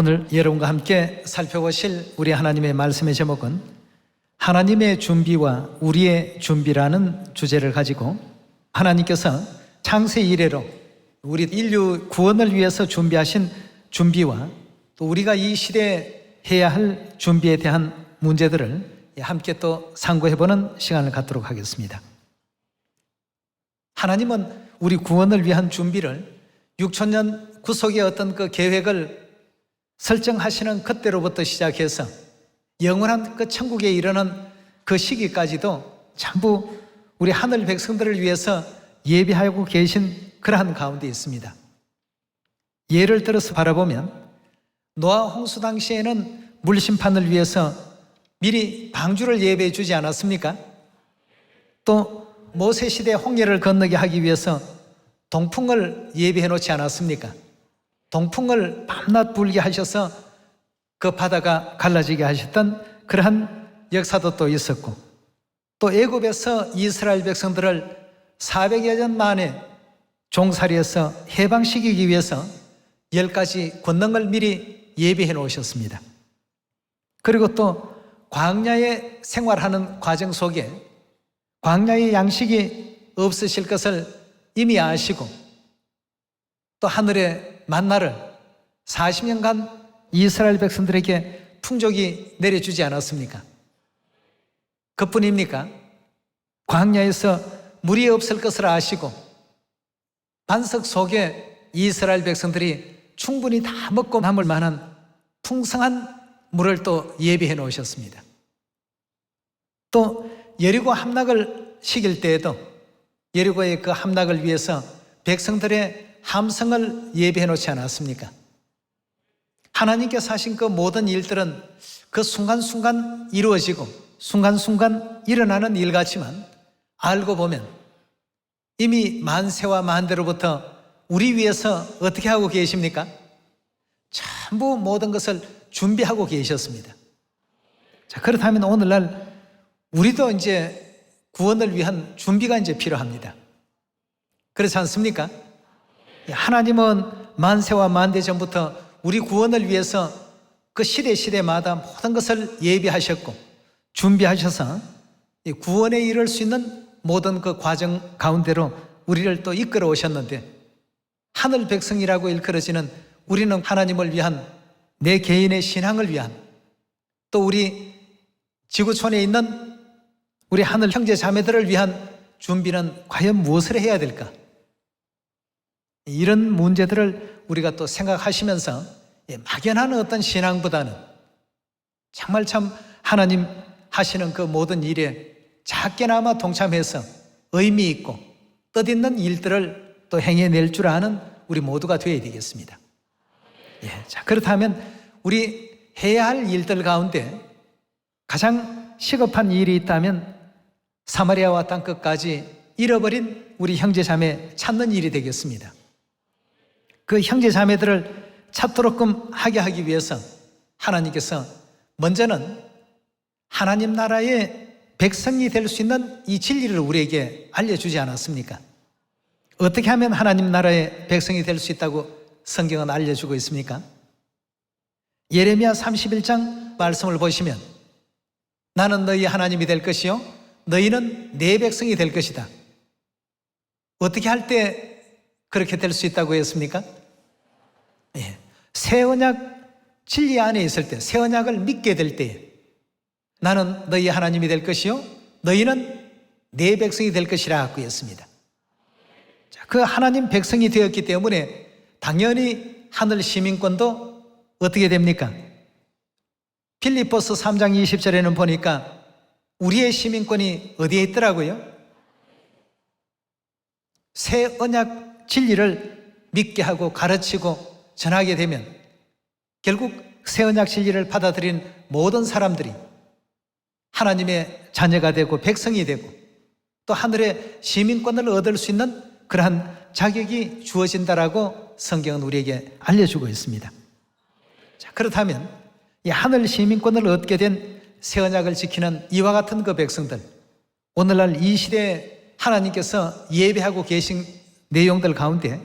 오늘 여러분과 함께 살펴보실 우리 하나님의 말씀의 제목은 하나님의 준비와 우리의 준비라는 주제를 가지고 하나님께서 창세 이래로 우리 인류 구원을 위해서 준비하신 준비와 또 우리가 이 시대에 해야 할 준비에 대한 문제들을 함께 또 상고해보는 시간을 갖도록 하겠습니다. 하나님은 우리 구원을 위한 준비를 6천년 구속의 어떤 그 계획을 설정하시는 그때로부터 시작해서 영원한 그 천국에 이르는 그 시기까지도 전부 우리 하늘 백성들을 위해서 예비하고 계신 그러한 가운데 있습니다. 예를 들어서 바라보면 노아 홍수 당시에는 물심판을 위해서 미리 방주를 예배해 주지 않았습니까? 또 모세 시대 홍해를 건너게 하기 위해서 동풍을 예비해 놓지 않았습니까? 동풍을 밤낮 불게 하셔서 그 바다가 갈라지게 하셨던 그러한 역사도 또 있었고, 또 애굽에서 이스라엘 백성들을 400여 년 만에 종살이에서 해방시키기 위해서 10가지 권능을 미리 예비해 놓으셨습니다. 그리고 또 광야에 생활하는 과정 속에 광야의 양식이 없으실 것을 이미 아시고, 또 하늘의 만나를 40년간 이스라엘 백성들에게 풍족이 내려주지 않았습니까? 그뿐입니까? 광야에서 물이 없을 것을 아시고 반석 속에 이스라엘 백성들이 충분히 다 먹고 남을 만한 풍성한 물을 또 예비해 놓으셨습니다. 또 여리고 함락을 시킬 때에도 여리고의 그 함락을 위해서 백성들의 함성을 예비해 놓지 않았습니까? 하나님께서 하신 그 모든 일들은 그 순간순간 이루어지고 순간순간 일어나는 일 같지만 알고 보면 이미 만세와 만대로부터 우리 위해서 어떻게 하고 계십니까? 전부 모든 것을 준비하고 계셨습니다. 자, 그렇다면 오늘날 우리도 이제 구원을 위한 준비가 이제 필요합니다. 그렇지 않습니까? 하나님은 만세와 만대 전부터 우리 구원을 위해서 그 시대마다 모든 것을 예비하셨고 준비하셔서 구원에 이를 수 있는 모든 그 과정 가운데로 우리를 또 이끌어 오셨는데, 하늘 백성이라고 일컬어지는 우리는 하나님을 위한, 내 개인의 신앙을 위한, 또 우리 지구촌에 있는 우리 하늘 형제 자매들을 위한 준비는 과연 무엇을 해야 될까? 이런 문제들을 우리가 또 생각하시면서 막연한 어떤 신앙보다는 정말 참 하나님 하시는 그 모든 일에 작게나마 동참해서 의미 있고 뜻있는 일들을 또 행해낼 줄 아는 우리 모두가 되어야 되겠습니다. 자, 그렇다면 우리 해야 할 일들 가운데 가장 시급한 일이 있다면 사마리아와 땅끝까지 잃어버린 우리 형제 자매 찾는 일이 되겠습니다. 그 형제 자매들을 찾도록끔 하게 하기 위해서 하나님께서 먼저는 하나님 나라의 백성이 될 수 있는 이 진리를 우리에게 알려주지 않았습니까? 어떻게 하면 하나님 나라의 백성이 될 수 있다고 성경은 알려주고 있습니까? 예레미야 31장 말씀을 보시면 나는 너희 하나님이 될 것이요 너희는 내 백성이 될 것이다. 어떻게 할 때 그렇게 될 수 있다고 했습니까? 새 언약 진리 안에 있을 때, 새 언약을 믿게 될 때 나는 너희 하나님이 될 것이요 너희는 내 백성이 될 것이라 하고 했습니다. 자, 그 하나님 백성이 되었기 때문에 당연히 하늘 시민권도 어떻게 됩니까? 빌립보서 3장 20절에는 보니까 우리의 시민권이 어디에 있더라고요? 새 언약 진리를 믿게 하고 가르치고 전하게 되면 결국 새 언약 진리를 받아들인 모든 사람들이 하나님의 자녀가 되고 백성이 되고 또 하늘의 시민권을 얻을 수 있는 그러한 자격이 주어진다라고 성경은 우리에게 알려주고 있습니다. 자, 그렇다면 이 하늘 시민권을 얻게 된 새 언약을 지키는 이와 같은 그 백성들, 오늘날 이 시대에 하나님께서 예배하고 계신 내용들 가운데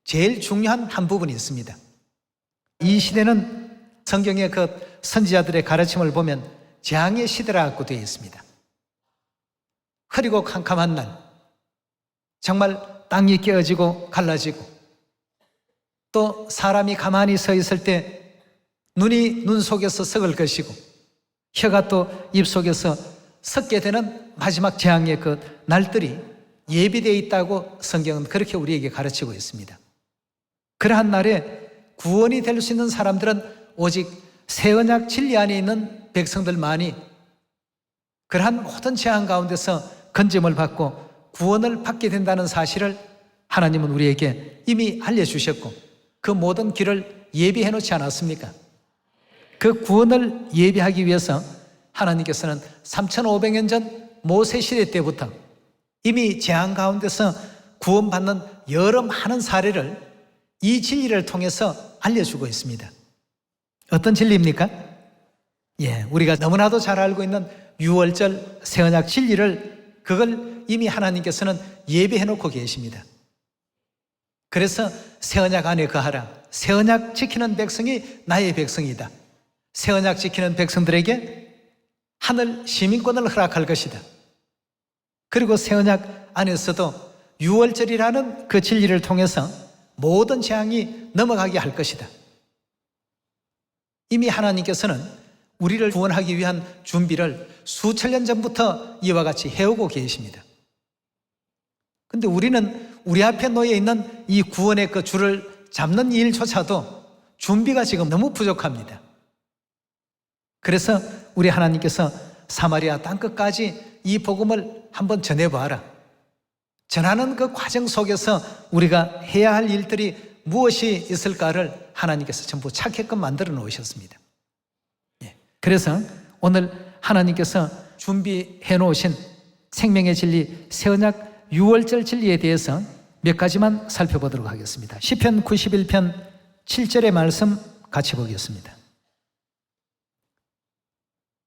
제일 중요한 한 부분이 있습니다. 이 시대는 성경의 그 선지자들의 가르침을 보면 재앙의 시대라고 되어 있습니다. 흐리고 캄캄한 날, 정말 땅이 깨어지고 갈라지고, 또 사람이 가만히 서 있을 때 눈이 눈 속에서 썩을 것이고, 혀가 또 입 속에서 썩게 되는 마지막 재앙의 그 날들이 예비되어 있다고 성경은 그렇게 우리에게 가르치고 있습니다. 그러한 날에 구원이 될 수 있는 사람들은 오직 새 언약 진리 안에 있는 백성들만이 그러한 모든 재앙 가운데서 건짐을 받고 구원을 받게 된다는 사실을 하나님은 우리에게 이미 알려주셨고, 그 모든 길을 예비해 놓지 않았습니까? 그 구원을 예비하기 위해서 하나님께서는 3,500년 전 모세 시대 때부터 이미 재앙 가운데서 구원받는 여러 많은 사례를 이 진리를 통해서 알려주고 있습니다. 어떤 진리입니까? 우리가 너무나도 잘 알고 있는 유월절 새언약 진리를, 그걸 이미 하나님께서는 예비해 놓고 계십니다. 그래서 새언약 안에 거하라. 새언약 지키는 백성이 나의 백성이다. 새언약 지키는 백성들에게 하늘 시민권을 허락할 것이다. 그리고 새언약 안에서도 유월절이라는 그 진리를 통해서 모든 재앙이 넘어가게 할 것이다. 이미 하나님께서는 우리를 구원하기 위한 준비를 수천 년 전부터 이와 같이 해오고 계십니다. 그런데 우리는 우리 앞에 놓여 있는 이 구원의 그 줄을 잡는 일조차도 준비가 지금 너무 부족합니다. 그래서 우리 하나님께서 사마리아 땅끝까지 이 복음을 한번 전해보아라. 전하는 그 과정 속에서 우리가 해야 할 일들이 무엇이 있을까를 하나님께서 전부 찾게끔 만들어 놓으셨습니다. 그래서 오늘 하나님께서 준비해 놓으신 생명의 진리, 새언약 유월절 진리에 대해서 몇 가지만 살펴보도록 하겠습니다. 시편 91편 7절의 말씀 같이 보겠습니다.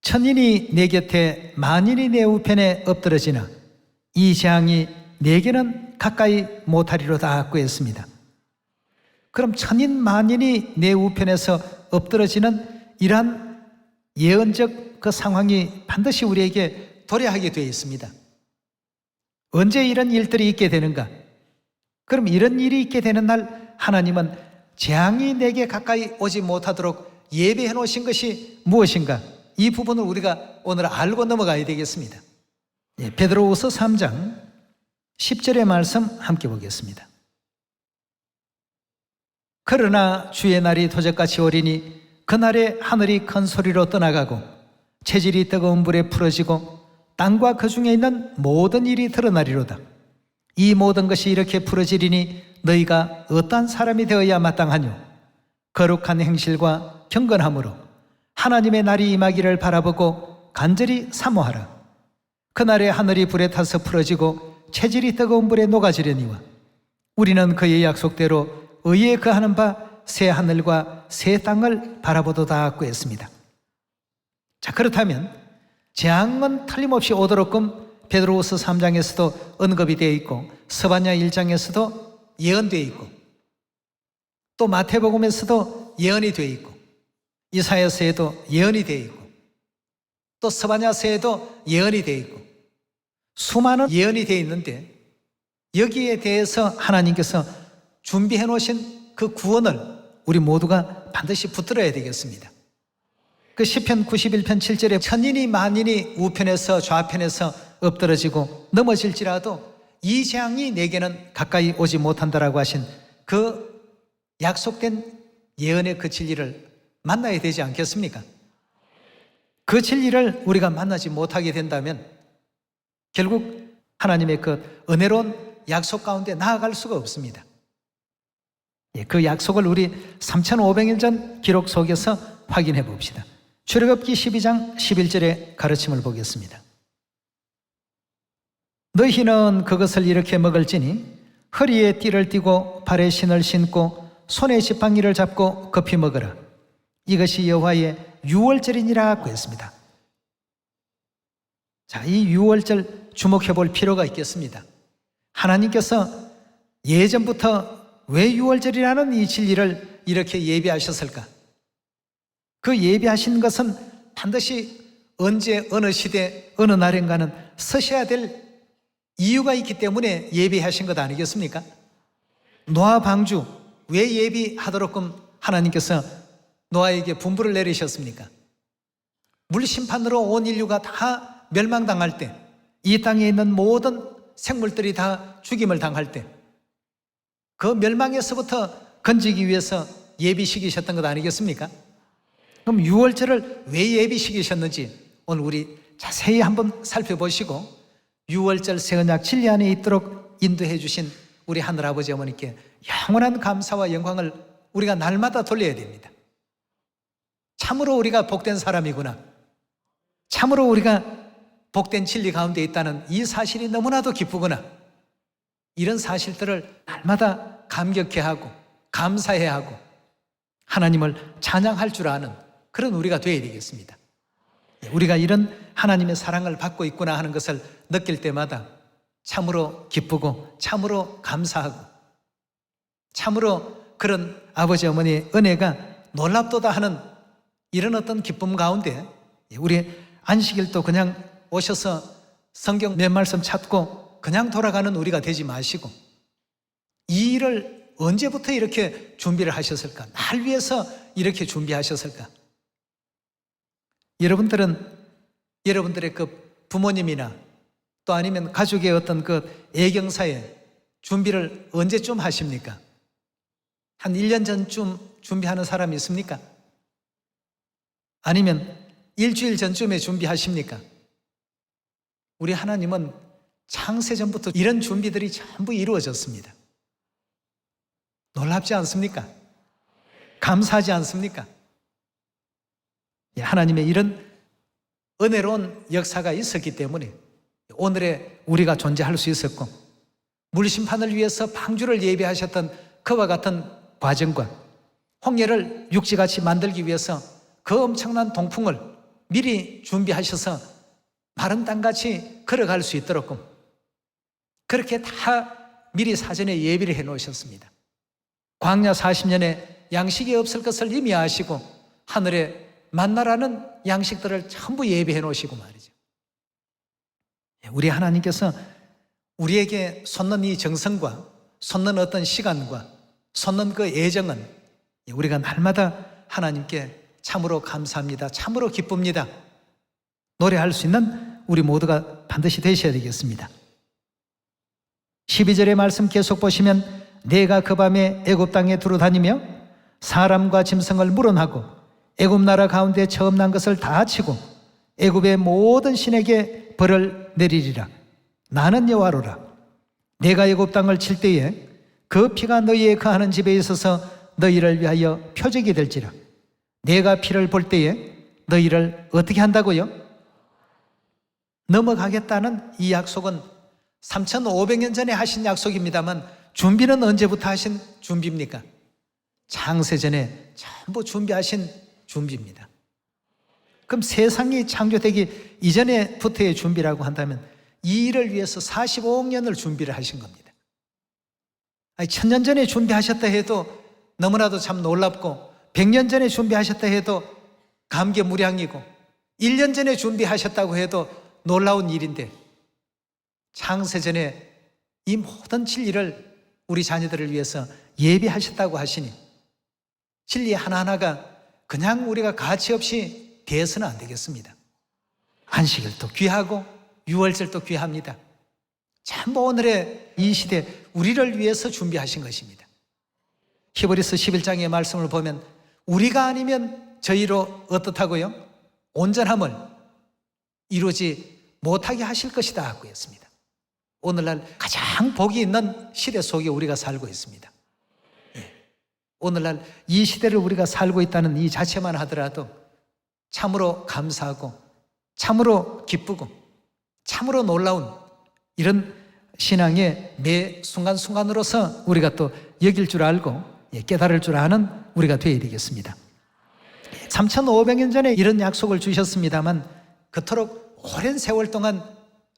천인이 내 곁에 만인이 내 우편에 엎드러지나 이 재앙이 내게는 가까이 못하리로다 했습니다. 그럼 천인 만인이 내 우편에서 엎드러지는 이러한 예언적 그 상황이 반드시 우리에게 도래하게 되어 있습니다. 언제 이런 일들이 있게 되는가? 그럼 이런 일이 있게 되는 날 하나님은 재앙이 내게 가까이 오지 못하도록 예비해 놓으신 것이 무엇인가? 이 부분을 우리가 오늘 알고 넘어가야 되겠습니다. 베드로후서 3장 10절의 말씀 함께 보겠습니다. 그러나 주의 날이 도적같이 오리니 그날에 하늘이 큰 소리로 떠나가고 체질이 뜨거운 불에 풀어지고 땅과 그 중에 있는 모든 일이 드러나리로다. 이 모든 것이 이렇게 풀어지리니 너희가 어떠한 사람이 되어야 마땅하뇨? 거룩한 행실과 경건함으로 하나님의 날이 임하기를 바라보고 간절히 사모하라. 그날에 하늘이 불에 타서 풀어지고 체질이 뜨거운 불에 녹아지려니와 우리는 그의 약속대로 의에 거하는 바 새 하늘과 새 땅을 바라보도다 했습니다. 자, 그렇다면 재앙은 틀림없이 오도록끔 베드로후서 3장에서도 언급이 되어 있고 스바냐 1장에서도 예언되어 있고 또 마태복음에서도 예언이 되어 있고 이사야서에도 예언이 되어 있고 또 스바냐서에도 예언이 되어 있고 수많은 예언이 되어 있는데 여기에 대해서 하나님께서 준비해 놓으신 그 구원을 우리 모두가 반드시 붙들어야 되겠습니다. 그 시편 91편 7절에 천인이 만인이 우편에서 좌편에서 엎드러지고 넘어질지라도 이 재앙이 내게는 가까이 오지 못한다라고 하신 그 약속된 예언의 그 진리를 만나야 되지 않겠습니까? 그 진리를 우리가 만나지 못하게 된다면 결국 하나님의 그 은혜로운 약속 가운데 나아갈 수가 없습니다. 그 약속을 우리 3,500년 전 기록 속에서 확인해 봅시다. 출애굽기 12장 11절의 가르침을 보겠습니다. 너희는 그것을 이렇게 먹을지니 허리에 띠를 띠고 발에 신을 신고 손에 지팡이를 잡고 급히 먹으라. 이것이 여호와의 유월절이니라 했습니다. 자, 이 유월절 주목해 볼 필요가 있겠습니다. 하나님께서 예전부터 왜 유월절이라는 이 진리를 이렇게 예비하셨을까? 그 예비하신 것은 반드시 언제 어느 시대 어느 날인가는 서셔야 될 이유가 있기 때문에 예비하신 것 아니겠습니까? 노아 방주 왜 예비하도록끔 하나님께서 노아에게 분부를 내리셨습니까? 물심판으로 온 인류가 다 멸망당할 때, 이 땅에 있는 모든 생물들이 다 죽임을 당할 때, 그 멸망에서부터 건지기 위해서 예비시키셨던 것 아니겠습니까? 그럼 유월절을 왜 예비시키셨는지 오늘 우리 자세히 한번 살펴보시고 유월절 새 언약 진리 안에 있도록 인도해 주신 우리 하늘아버지 어머니께 영원한 감사와 영광을 우리가 날마다 돌려야 됩니다. 참으로 우리가 복된 사람이구나, 참으로 우리가 복된 진리 가운데 있다는 이 사실이 너무나도 기쁘구나, 이런 사실들을 날마다 감격해 하고 감사해 하고 하나님을 찬양할 줄 아는 그런 우리가 되어야 되겠습니다. 우리가 이런 하나님의 사랑을 받고 있구나 하는 것을 느낄 때마다 참으로 기쁘고 참으로 감사하고 참으로 그런 아버지 어머니의 은혜가 놀랍도다 하는 이런 어떤 기쁨 가운데 우리 안식일도 그냥 오셔서 성경 몇 말씀 찾고 그냥 돌아가는 우리가 되지 마시고 이 일을 언제부터 이렇게 준비를 하셨을까? 날 위해서 이렇게 준비하셨을까? 여러분들은 여러분들의 그 부모님이나 또 아니면 가족의 어떤 그 애경사에 준비를 언제쯤 하십니까? 한 1년 전쯤 준비하는 사람이 있습니까? 아니면 일주일 전쯤에 준비하십니까? 우리 하나님은 창세전부터 이런 준비들이 전부 이루어졌습니다. 놀랍지 않습니까? 감사하지 않습니까? 하나님의 이런 은혜로운 역사가 있었기 때문에 오늘의 우리가 존재할 수 있었고 물심판을 위해서 방주를 예비하셨던 그와 같은 과정과 홍해를 육지같이 만들기 위해서 그 엄청난 동풍을 미리 준비하셔서 마른 땅같이 걸어갈 수 있도록 그렇게 다 미리 사전에 예비를 해 놓으셨습니다. 광야 40년에 양식이 없을 것을 이미 아시고 하늘에 만나라는 양식들을 전부 예비해 놓으시고 말이죠. 우리 하나님께서 우리에게 솟는 이 정성과 솟는 어떤 시간과 솟는 그 애정은 우리가 날마다 하나님께 참으로 감사합니다, 참으로 기쁩니다 노래할 수 있는 우리 모두가 반드시 되셔야 되겠습니다. 12절의 말씀 계속 보시면 내가 그 밤에 애굽 땅에 두루다니며 사람과 짐승을 물어나고 애굽 나라 가운데 처음 난 것을 다 치고 애굽의 모든 신에게 벌을 내리리라. 나는 여호와로라. 내가 애굽 땅을 칠 때에 그 피가 너희의 거하는 집에 있어서 너희를 위하여 표적이 될지라. 내가 피를 볼 때에 너희를 어떻게 한다고요? 넘어가겠다는 이 약속은 3,500년 전에 하신 약속입니다만 준비는 언제부터 하신 준비입니까? 창세전에 전부 준비하신 준비입니다. 그럼 세상이 창조되기 이전에부터의 준비라고 한다면 이 일을 위해서 45억 년을 준비를 하신 겁니다. 1000년 전에 준비하셨다 해도 너무나도 참 놀랍고 100년 전에 준비하셨다 해도 감개무량이고 1년 전에 준비하셨다고 해도 놀라운 일인데 창세전에 이 모든 진리를 우리 자녀들을 위해서 예비하셨다고 하시니 진리 하나하나가 그냥 우리가 가치 없이 대해서는 안 되겠습니다. 안식일도 귀하고 유월절도 귀합니다. 전부 오늘의 이 시대 우리를 위해서 준비하신 것입니다. 히브리서 11장의 말씀을 보면 우리가 아니면 저희로 어떻다고요? 온전함을 이루지 못하게 하실 것이다 하고 했습니다. 오늘날 가장 복이 있는 시대 속에 우리가 살고 있습니다. 오늘날 이 시대를 우리가 살고 있다는 이 자체만 하더라도 참으로 감사하고 참으로 기쁘고 참으로 놀라운 이런 신앙의 매 순간순간으로서 우리가 또 여길 줄 알고 깨달을 줄 아는 우리가 되어야 되겠습니다. 3,500년 전에 이런 약속을 주셨습니다만 그토록 오랜 세월 동안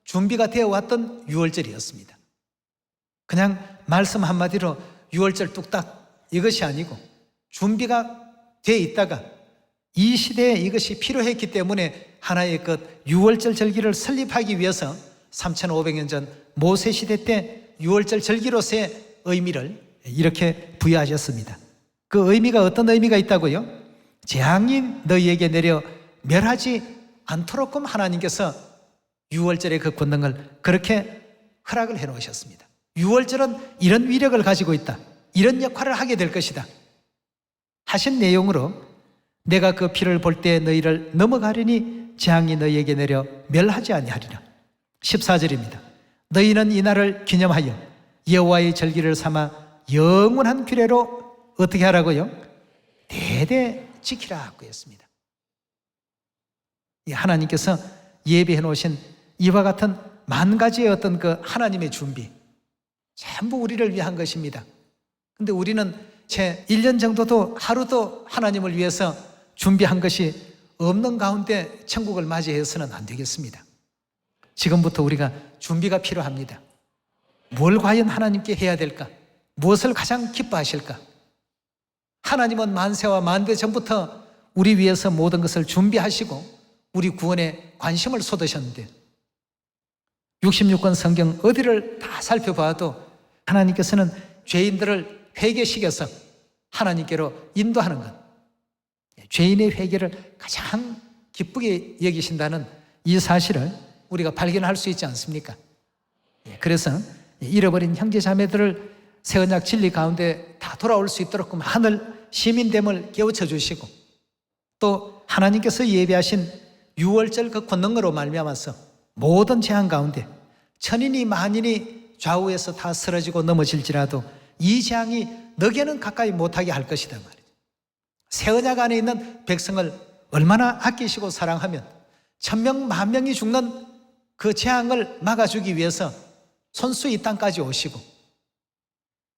준비가 되어 왔던 유월절이었습니다. 그냥 말씀 한마디로 유월절 뚝딱 이것이 아니고 준비가 되어 있다가 이 시대에 이것이 필요했기 때문에 하나의 그 유월절 절기를 설립하기 위해서 3500년 전 모세 시대 때 유월절 절기로서의 의미를 이렇게 부여하셨습니다. 그 의미가 어떤 의미가 있다고요? 재앙이 너희에게 내려 멸하지 않도록끔 하나님께서 유월절의 그 권능을 그렇게 허락을 해놓으셨습니다. 유월절은 이런 위력을 가지고 있다, 이런 역할을 하게 될 것이다 하신 내용으로 내가 그 피를 볼 때 너희를 넘어가려니 재앙이 너희에게 내려 멸하지 아니하리라. 14절입니다. 너희는 이 날을 기념하여 여호와의 절기를 삼아 영원한 규례로 어떻게 하라고요? 대대 지키라 하고 했습니다. 하나님께서 예비해 놓으신 이와 같은 만 가지의 어떤 그 하나님의 준비, 전부 우리를 위한 것입니다. 근데 우리는 채 1년 정도도 하루도 하나님을 위해서 준비한 것이 없는 가운데 천국을 맞이해서는 안 되겠습니다. 지금부터 우리가 준비가 필요합니다. 뭘 과연 하나님께 해야 될까? 무엇을 가장 기뻐하실까? 하나님은 만세와 만대 전부터 우리 위해서 모든 것을 준비하시고 우리 구원에 관심을 쏟으셨는데 66권 성경 어디를 다 살펴봐도 하나님께서는 죄인들을 회개시켜서 하나님께로 인도하는 것, 죄인의 회개를 가장 기쁘게 여기신다는 이 사실을 우리가 발견할 수 있지 않습니까? 그래서 잃어버린 형제 자매들을 새 언약 진리 가운데 다 돌아올 수 있도록 하늘 시민됨을 깨우쳐 주시고 또 하나님께서 예비하신 유월절 그 권능으로 말미암아서 모든 재앙 가운데 천인이 만인이 좌우에서 다 쓰러지고 넘어질지라도 이 재앙이 너게는 가까이 못하게 할 것이다 말이죠. 새 언약 안에 있는 백성을 얼마나 아끼시고 사랑하면 1000명 만명이 죽는 그 재앙을 막아주기 위해서 손수 이 땅까지 오시고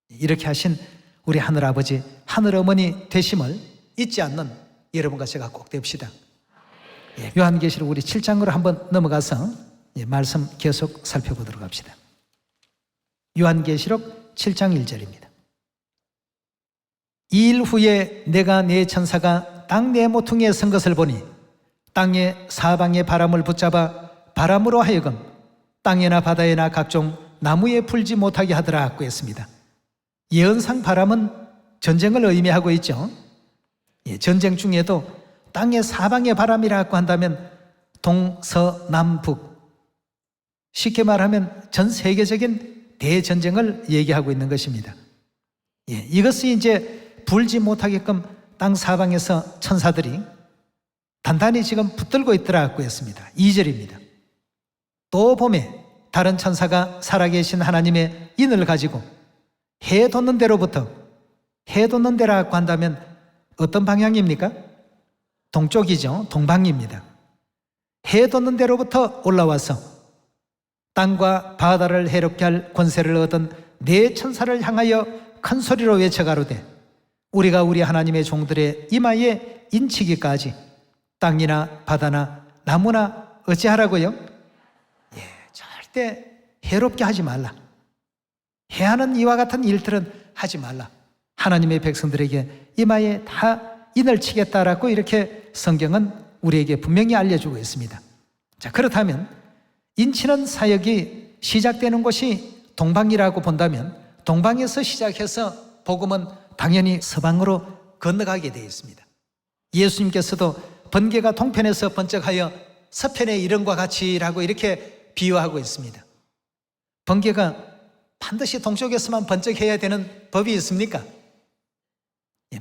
이렇게 하신 우리 하늘아버지 하늘어머니 되심을 잊지 않는 여러분과 제가 꼭 됩시다. 요한계시록 우리 7장으로 한번 넘어가서 말씀 계속 살펴보도록 합시다. 요한계시록 7장 1절입니다. 이 일 후에 내가 네 천사가 땅 네 모퉁이에 선 것을 보니 땅의 사방의 바람을 붙잡아 바람으로 하여금 땅에나 바다에나 각종 나무에 불지 못하게 하더라 하고 했습니다. 예언상 바람은 전쟁을 의미하고 있죠. 전쟁 중에도 땅의 사방의 바람이라고 한다면 동서남북, 쉽게 말하면 전 세계적인 대전쟁을 얘기하고 있는 것입니다. 이것이 이제 불지 못하게끔 땅 사방에서 천사들이 단단히 지금 붙들고 있더라고 했습니다. 2절입니다. 또 봄에 다른 천사가 살아계신 하나님의 인을 가지고 해 돋는 데로부터, 해 돋는 데라고 한다면 어떤 방향입니까? 동쪽이죠. 동방입니다. 해 돋는 데로부터 올라와서 땅과 바다를 해롭게 할 권세를 얻은 네 천사를 향하여 큰 소리로 외쳐가로되 우리가 우리 하나님의 종들의 이마에 인치기까지 땅이나 바다나 나무나 어찌하라고요? 절대 해롭게 하지 말라. 해하는 이와 같은 일들은 하지 말라. 하나님의 백성들에게 이마에 다 인을 치겠다라고 이렇게 성경은 우리에게 분명히 알려주고 있습니다. 자, 그렇다면 인치는 사역이 시작되는 곳이 동방이라고 본다면 동방에서 시작해서 복음은 당연히 서방으로 건너가게 되어 있습니다. 예수님께서도 번개가 동편에서 번쩍하여 서편의 이름과 같이라고 이렇게 비유하고 있습니다. 번개가 반드시 동쪽에서만 번쩍해야 되는 법이 있습니까?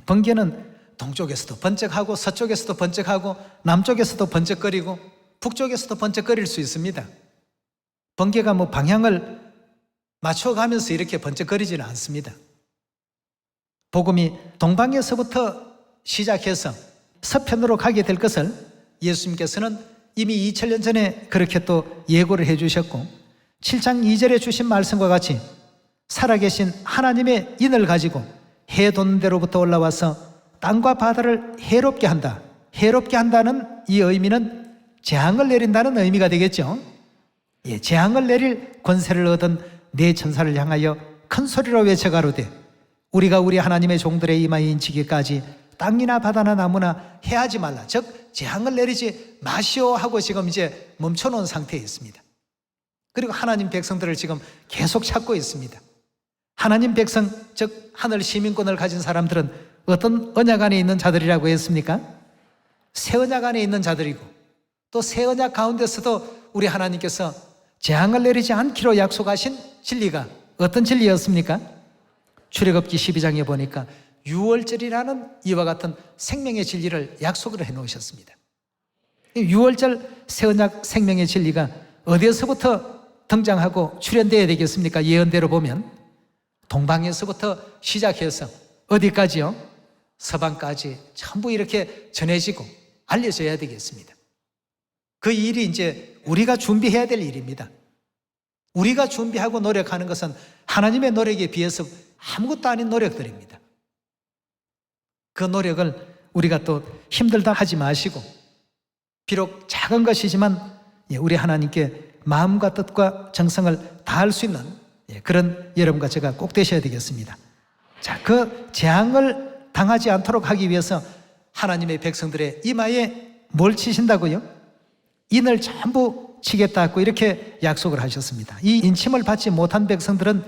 번개는 동쪽에서도 번쩍하고 서쪽에서도 번쩍하고 남쪽에서도 번쩍거리고 북쪽에서도 번쩍거릴 수 있습니다. 번개가 뭐 방향을 맞춰가면서 이렇게 번쩍거리지는 않습니다. 복음이 동방에서부터 시작해서 서편으로 가게 될 것을 예수님께서는 이미 2000년 전에 그렇게 또 예고를 해주셨고 7장 2절에 주신 말씀과 같이 살아계신 하나님의 인을 가지고 해 돋는 데로부터 올라와서 땅과 바다를 해롭게 한다. 해롭게 한다는 이 의미는 재앙을 내린다는 의미가 되겠죠. 재앙을 내릴 권세를 얻은 네 천사를 향하여 큰 소리로 외쳐가로되 우리가 우리 하나님의 종들의 이마에 인치기까지 땅이나 바다나 나무나 해하지 말라, 즉 재앙을 내리지 마시오 하고 지금 이제 멈춰놓은 상태에 있습니다. 그리고 하나님 백성들을 지금 계속 찾고 있습니다. 하나님 백성, 즉 하늘 시민권을 가진 사람들은 어떤 언약 안에 있는 자들이라고 했습니까? 새 언약 안에 있는 자들이고, 또 새 언약 가운데서도 우리 하나님께서 재앙을 내리지 않기로 약속하신 진리가 어떤 진리였습니까? 출애굽기 12장에 보니까 유월절이라는 이와 같은 생명의 진리를 약속을 해놓으셨습니다. 유월절 새 언약 생명의 진리가 어디에서부터 등장하고 출현되어야 되겠습니까? 예언대로 보면 동방에서부터 시작해서 어디까지요? 서방까지 전부 이렇게 전해지고 알려져야 되겠습니다. 그 일이 이제 우리가 준비해야 될 일입니다. 우리가 준비하고 노력하는 것은 하나님의 노력에 비해서 아무것도 아닌 노력들입니다. 그 노력을 우리가 또 힘들다 하지 마시고, 비록 작은 것이지만 우리 하나님께 마음과 뜻과 정성을 다할 수 있는 그런 여러분과 제가 꼭 되셔야 되겠습니다. 자, 그 재앙을 당하지 않도록 하기 위해서 하나님의 백성들의 이마에 뭘 치신다고요? 인을 전부 치겠다고 이렇게 약속을 하셨습니다. 이 인침을 받지 못한 백성들은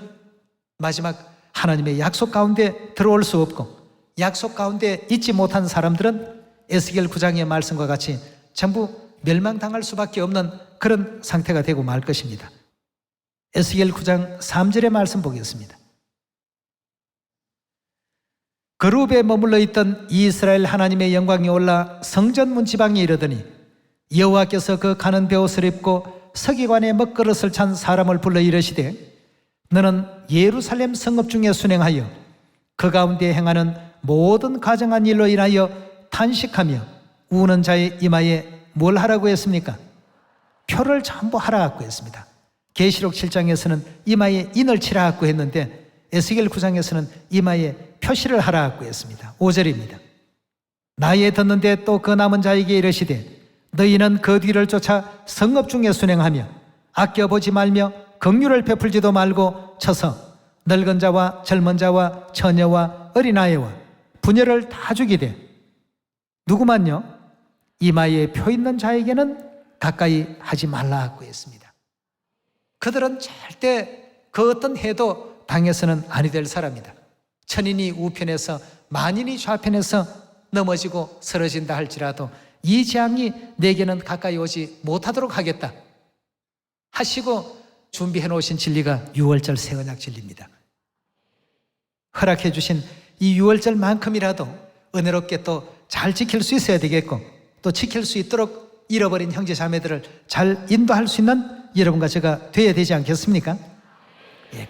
마지막 하나님의 약속 가운데 들어올 수 없고, 약속 가운데 있지 못한 사람들은 에스겔 9장의 말씀과 같이 전부 멸망당할 수밖에 없는 그런 상태가 되고 말 것입니다. 에스겔 9장 3절의 말씀 보겠습니다. 그룹에 머물러 있던 이스라엘 하나님의 영광이 올라 성전 문 지방에 이르더니 여호와께서 그 가는 베옷을 입고 서기관의 먹그릇을 찬 사람을 불러 이르시되 너는 예루살렘 성읍 중에 순행하여 그 가운데 행하는 모든 가정한 일로 인하여 탄식하며 우는 자의 이마에 뭘 하라고 했습니까? 표를 전부 하라고 했습니다. 계시록 7장에서는 이마에 인을 치라고 했는데 에스겔 9장에서는 이마에 표시를 하라고 했습니다. 5절입니다. 나에 듣는데 또 그 남은 자에게 이르시되 너희는 그 뒤를 쫓아 성읍 중에 순행하며 아껴보지 말며 긍휼을 베풀지도 말고 쳐서 늙은 자와 젊은 자와 처녀와 어린아이와 부녀를 다 죽이되 누구만요? 이마에 표 있는 자에게는 가까이 하지 말라고 했습니다. 그들은 절대 그 어떤 해도 당해서는 아니 될 사람이다. 천인이 우편에서 만인이 좌편에서 넘어지고 쓰러진다 할지라도 이 재앙이 내게는 가까이 오지 못하도록 하겠다 하시고 준비해 놓으신 진리가 유월절 새 언약 진리입니다. 허락해 주신 이 유월절만큼이라도 은혜롭게 또 잘 지킬 수 있어야 되겠고, 또 지킬 수 있도록 잃어버린 형제 자매들을 잘 인도할 수 있는 여러분과 제가 되어야 되지 않겠습니까?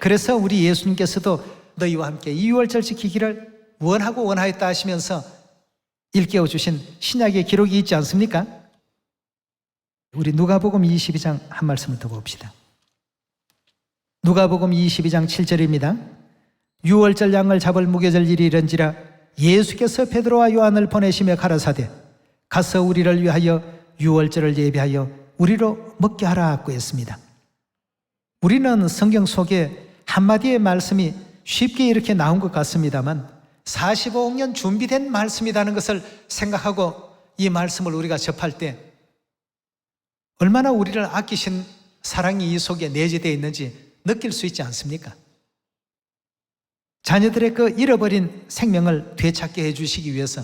그래서 우리 예수님께서도 너희와 함께 이 유월절 지키기를 원하고 원하였다 하시면서 일깨워 주신 신약의 기록이 있지 않습니까? 우리 누가복음 22장 한 말씀을 더 봅시다. 누가복음 22장 7절입니다. 유월절 양을 잡을 무교절 일이 이른지라 예수께서 베드로와 요한을 보내시며 가라사대 가서 우리를 위하여 유월절을 예비하여 우리로 먹게 하라고 했습니다. 우리는 성경 속에 한마디의 말씀이 쉽게 이렇게 나온 것 같습니다만 45년 준비된 말씀이라는 것을 생각하고 이 말씀을 우리가 접할 때 얼마나 우리를 아끼신 사랑이 이 속에 내재되어 있는지 느낄 수 있지 않습니까? 자녀들의 그 잃어버린 생명을 되찾게 해주시기 위해서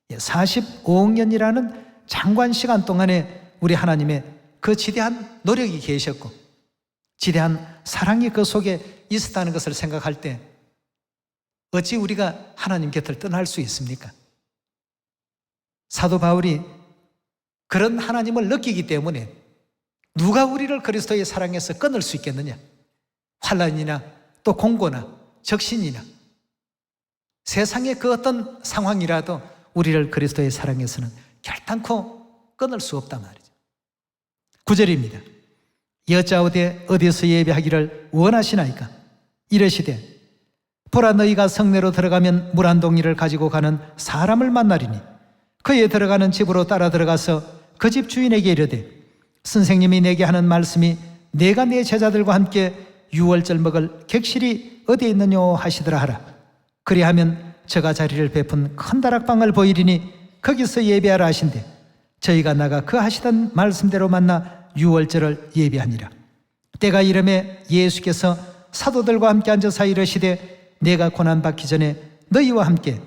45억 년이라는 장관 시간 동안에 우리 하나님의 그 지대한 노력이 계셨고 지대한 사랑이 그 속에 있었다는 것을 생각할 때 어찌 우리가 하나님 곁을 떠날 수 있습니까? 사도 바울이 그런 하나님을 느끼기 때문에 누가 우리를 그리스도의 사랑에서 끊을 수 있겠느냐? 환난이나 또 공고나 적신이나 세상의 그 어떤 상황이라도 우리를 그리스도의 사랑에서는 결단코 끊을 수 없단 말이죠. 9절입니다. 여짜오되 어디서 예배하기를 원하시나이까? 이르시되 보라 너희가 성내로 들어가면 물 한 동이를 가지고 가는 사람을 만나리니 그에 들어가는 집으로 따라 들어가서 그 집 주인에게 이르되 선생님이 내게 하는 말씀이 내가 내 제자들과 함께 유월절 먹을 객실이 어디에 있느냐 하시더라 하라. 그리하면 저가 자리를 베푼 큰 다락방을 보이리니 거기서 예배하라 하신대 저희가 나가 그 하시던 말씀대로 만나 유월절을 예배하니라. 때가 이름에 예수께서 사도들과 함께 앉아서 이르시되 내가 고난받기 전에 너희와 함께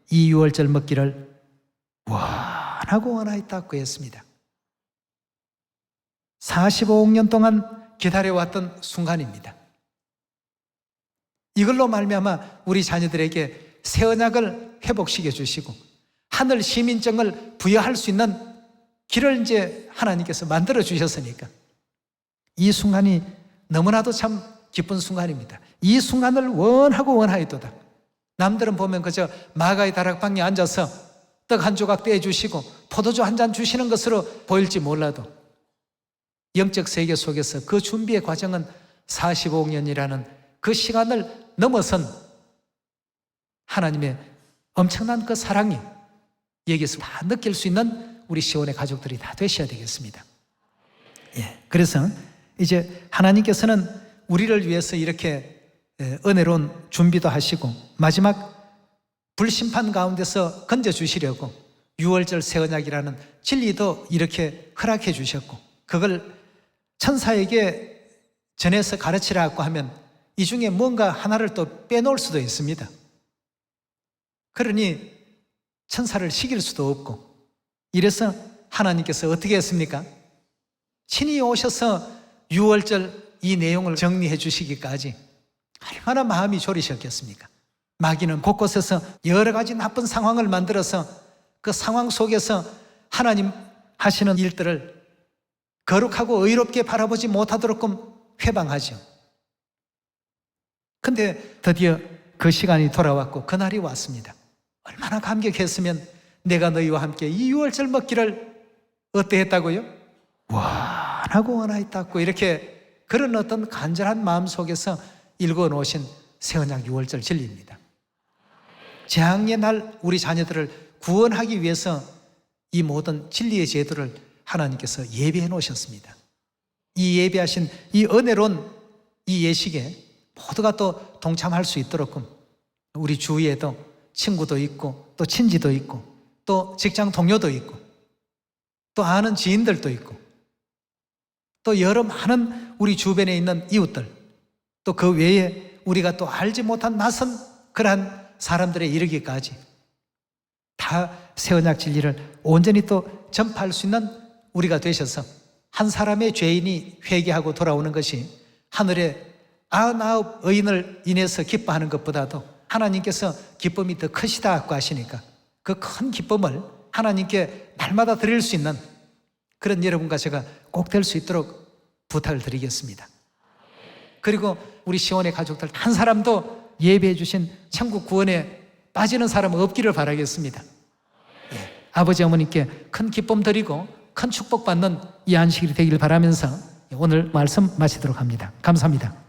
이 유월절 먹기를 원하고 원하였다고 했습니다. 45년 동안 기다려왔던 순간입니다. 이걸로 말미암아 우리 자녀들에게 새 언약을 회복시켜 주시고 하늘 시민증을 부여할 수 있는 길을 이제 하나님께서 만들어 주셨으니까 이 순간이 너무나도 참 기쁜 순간입니다. 이 순간을 원하고 원하였도다. 남들은 보면 그저 마가의 다락방에 앉아서 떡 한 조각 떼주시고 포도주 한 잔 주시는 것으로 보일지 몰라도 영적 세계 속에서 그 준비의 과정은 45년이라는 그 시간을 넘어선 하나님의 엄청난 그 사랑이 여기서 다 느낄 수 있는 우리 시온의 가족들이 다 되셔야 되겠습니다. 그래서 이제 하나님께서는 우리를 위해서 이렇게 은혜로운 준비도 하시고 마지막 불심판 가운데서 건져주시려고 유월절 새 언약이라는 진리도 이렇게 허락해 주셨고 그걸 천사에게 전해서 가르치라고 하면 이 중에 뭔가 하나를 또 빼놓을 수도 있습니다. 그러니 천사를 시킬 수도 없고 이래서 하나님께서 어떻게 했습니까? 친히 오셔서 유월절 이 내용을 정리해 주시기까지 얼마나 마음이 졸이셨겠습니까? 마귀는 곳곳에서 여러 가지 나쁜 상황을 만들어서 그 상황 속에서 하나님 하시는 일들을 거룩하고 의롭게 바라보지 못하도록끔 회방하죠. 근데 드디어 그 시간이 돌아왔고 그날이 왔습니다. 얼마나 감격했으면 내가 너희와 함께 이 유월절 먹기를 어때 했다고요? 원하고 원하였다고 이렇게 그런 어떤 간절한 마음 속에서 읽어 놓으신 새 언약 유월절 진리입니다. 재앙의 날 우리 자녀들을 구원하기 위해서 이 모든 진리의 제도를 하나님께서 예배해 놓으셨습니다. 이 예배하신 이 은혜로운 이 예식에 모두가 또 동참할 수 있도록 우리 주위에도 친구도 있고 또 친지도 있고 또 직장 동료도 있고 또 아는 지인들도 있고 또 여러 많은 우리 주변에 있는 이웃들 또 그 외에 우리가 또 알지 못한 낯선 그러한 사람들에 이르기까지 다 새 언약 진리를 온전히 또 전파할 수 있는 우리가 되셔서 한 사람의 죄인이 회개하고 돌아오는 것이 하늘에 99 의인을 인해서 기뻐하는 것보다도 하나님께서 기쁨이 더 크시다고 하시니까 그 큰 기쁨을 하나님께 날마다 드릴 수 있는 그런 여러분과 제가 꼭 될 수 있도록 부탁을 드리겠습니다. 그리고 우리 시온의 가족들 한 사람도 예배해 주신 천국 구원에 빠지는 사람은 없기를 바라겠습니다. 아버지 어머니께 큰 기쁨 드리고 큰 축복 받는 이 안식일이 되기를 바라면서 오늘 말씀 마치도록 합니다. 감사합니다.